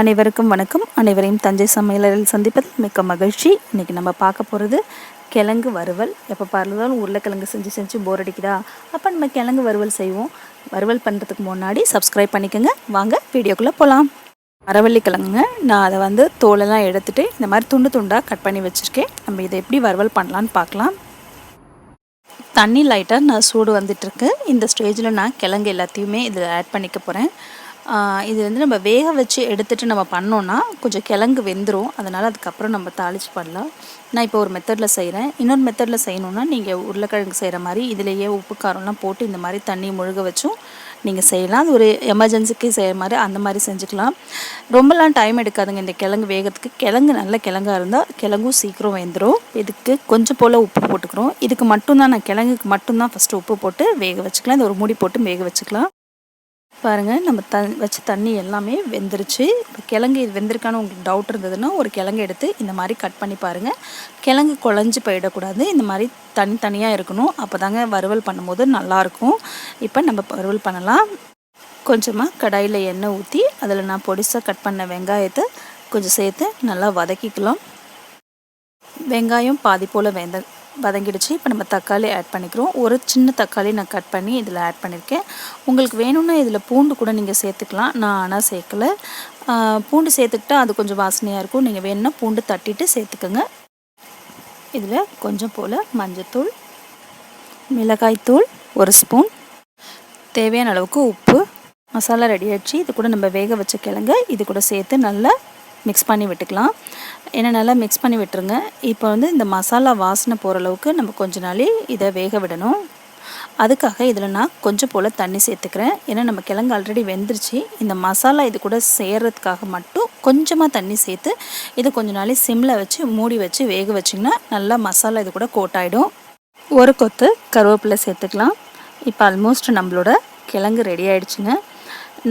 அனைவருக்கும் வணக்கம். அனைவரையும் தஞ்சை சமையலறையில் சந்திப்பதில் மிக்க மகிழ்ச்சி. இன்றைக்கி நம்ம பார்க்க போகிறது கிழங்கு வறுவல். எப்போ பார்த்தாலும் உருளைக்கிழங்கு செஞ்சு போர் அடிக்குதா, அப்போ நம்ம கிழங்கு வறுவல் செய்வோம். வறுவல் பண்ணுறதுக்கு முன்னாடி சப்ஸ்கிரைப் பண்ணிக்கோங்க. வாங்க வீடியோக்குள்ளே போகலாம். மரவள்ளி கிழங்குங்க, நான் அதை தோலெல்லாம் எடுத்துகிட்டு இந்த மாதிரி துண்டு துண்டாக கட் பண்ணி வச்சுருக்கேன். நம்ம இதை எப்படி வறுவல் பண்ணலான்னு பார்க்கலாம். தண்ணி லைட்டாக நான் சூடு வந்துட்டுருக்கு. இந்த ஸ்டேஜில் நான் கிழங்கு எல்லாத்தையுமே இதில் ஆட் பண்ணிக்க போகிறேன். இது நம்ம வேக வச்சு எடுத்துகிட்டு நம்ம பண்ணோன்னா கொஞ்சம் கிழங்கு வெந்துடும். அதனால் அதுக்கப்புறம் நம்ம தாளித்து பண்ணலாம். நான் இப்போ ஒரு மெத்தடில் செய்கிறேன். இன்னொரு மெத்தடில் செய்யணுன்னா நீங்கள் உருளைக்கிழங்கு செய்கிற மாதிரி இதிலேயே உப்பு காரம்லாம் போட்டு இந்த மாதிரி தண்ணி முழுக வச்சும் நீங்கள் செய்யலாம். அது ஒரு எமர்ஜென்சிக்கு செய்கிற மாதிரி அந்த மாதிரி செஞ்சுக்கலாம். ரொம்பலாம் டைம் எடுக்காதுங்க இந்த கிழங்கு வேகிறதுக்கு. கிழங்கு நல்ல கிழங்காக இருந்தால் கிழங்கும் சீக்கிரம் வெந்துடும். இதுக்கு கொஞ்சம் போல் உப்பு போட்டுக்கிறோம். இதுக்கு மட்டும்தான் நான் கிழங்குக்கு மட்டும்தான் ஃபஸ்ட்டு உப்பு போட்டு வேக வச்சுக்கலாம். இந்த ஒரு மூடி போட்டு வேக வச்சுக்கலாம். பாருங்கள், நம்ம வச்ச தண்ணி எல்லாமே வெந்துருச்சு. இப்போ கிழங்கு இது வெந்திருக்கான்னு உங்களுக்கு டவுட் இருந்ததுன்னா ஒரு கிழங்கு எடுத்து இந்த மாதிரி கட் பண்ணி பாருங்கள். கிழங்கு குழஞ்சி போயிடக்கூடாது, இந்த மாதிரி தனித்தனியாக இருக்கணும். அப்போ தாங்க வறுவல் பண்ணும்போது நல்லாயிருக்கும். இப்போ நம்ம வறுவல் பண்ணலாம். கொஞ்சமாக கடாயில் எண்ணெய் ஊற்றி அதில் நான் பொடிசாக கட் பண்ண வெங்காயத்தை கொஞ்சம் சேர்த்து நல்லா வதக்கிக்கலாம். வெங்காயம் பாதி போல் வதங்கிடுச்சு. இப்போ நம்ம தக்காளி ஆட் பண்ணிக்கிறோம். ஒரு சின்ன தக்காளி நான் கட் பண்ணி இதில் ஆட் பண்ணியிருக்கேன். உங்களுக்கு வேணும்னா இதில் பூண்டு கூட நீங்கள் சேர்த்துக்கலாம். நான் ஆனால் சேர்க்கலை. பூண்டு சேர்த்துக்கிட்டா அது கொஞ்சம் வாசனையாக இருக்கும். நீங்கள் வேணும்னா பூண்டு தட்டிட்டு சேர்த்துக்கோங்க. இதில் கொஞ்சம் போல் மஞ்சத்தூள், மிளகாய்த்தூள் 1 ஸ்பூன், தேவையான அளவுக்கு உப்பு, மசாலா ரெடி ஆகிடுச்சு. இது கூட நம்ம வேக வச்ச கிழங்கு இது கூட சேர்த்து நல்லா மிக்ஸ் பண்ணி விட்டுக்கலாம். ஏன்னா நல்லா மிக்ஸ் பண்ணி விட்டுருங்க. இப்போ இந்த மசாலா வாசனை போகிற அளவுக்கு நம்ம கொஞ்ச நாள் இதை வேக விடணும். அதுக்காக இதில் நான் கொஞ்சம் போல் தண்ணி சேர்த்துக்கிறேன். ஏன்னா நம்ம கிழங்கு ஆல்ரெடி வெந்துருச்சு. இந்த மசாலா இது கூட சேர்கிறதுக்காக மட்டும் கொஞ்சமாக தண்ணி சேர்த்து இதை கொஞ்ச நாள் சிம்மில் வச்சு மூடி வச்சு வேக வச்சிங்கன்னா நல்லா மசாலா இது கூட கோட் ஆகிடும். ஒரு கொத்து கருவேப்பிலை சேர்த்துக்கலாம். இப்போ ஆல்மோஸ்ட் நம்மளோட கிழங்கு ரெடி ஆகிடுச்சுங்க.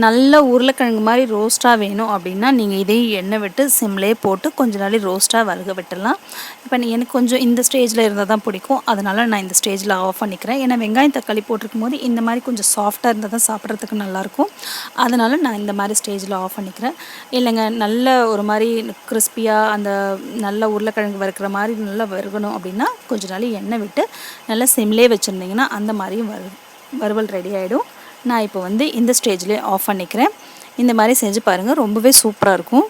நல்ல உருளைக்கிழங்கு மாதிரி ரோஸ்ட்டாக வேணும் அப்படின்னா நீங்கள் இதையும் எண்ணெய் விட்டு சிம்லேயே போட்டு கொஞ்ச நாள் ரோஸ்ட்டாக வறுக விட்டுடலாம். இப்போ எனக்கு கொஞ்சம் இந்த ஸ்டேஜில் இருந்தால் தான் பிடிக்கும். அதனால் நான் இந்த ஸ்டேஜில் ஆஃப் பண்ணிக்கிறேன். ஏன்னா வெங்காயம் தக்காளி போட்டிருக்கும் போது இந்த மாதிரி கொஞ்சம் சாஃப்டாக இருந்தால் தான் சாப்பிட்றதுக்கு நல்லாயிருக்கும். அதனால் நான் இந்த மாதிரி ஸ்டேஜில் ஆஃப் பண்ணிக்கிறேன். இல்லைங்க, நல்ல ஒரு மாதிரி கிறிஸ்பியாக அந்த நல்ல உருளைக்கிழங்கு வறுக்கிற மாதிரி நல்லா வறுக்கணும் அப்படின்னா கொஞ்ச நாள் எண்ணெய் விட்டு நல்லா சிம்லேயே வச்சுருந்தீங்கன்னா அந்த மாதிரியும் வறுவல் ரெடி ஆகிடும். நான் இப்போ இந்த ஸ்டேஜ்லேயே ஆஃப் பண்ணிக்கிறேன். இந்த மாதிரி செஞ்சு பாருங்கள், ரொம்பவே சூப்பராக இருக்கும்.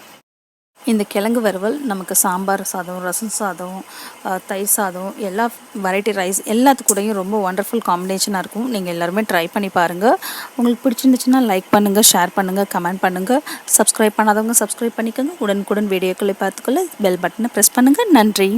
இந்த கிழங்கு வறுவல் நமக்கு சாம்பார் சாதம், ரசம் சாதம், தயிர் சாதம், எல்லா வெரைட்டி ரைஸ் எல்லாத்துக்கூடையும் ரொம்ப ஒண்டர்ஃபுல் காம்பினேஷனாக இருக்கும். நீங்கள் எல்லாருமே ட்ரை பண்ணி பாருங்கள். உங்களுக்கு பிடிச்சிருந்துச்சுன்னா லைக் பண்ணுங்கள், ஷேர் பண்ணுங்கள், கமெண்ட் பண்ணுங்கள். சப்ஸ்கிரைப் பண்ணாதவங்க சப்ஸ்கிரைப் பண்ணிக்கோங்க. உடனுக்குடன் வீடியோக்களை பார்த்துக்கொள்ள பெல் பட்டனை ப்ரெஸ் பண்ணுங்கள். நன்றி.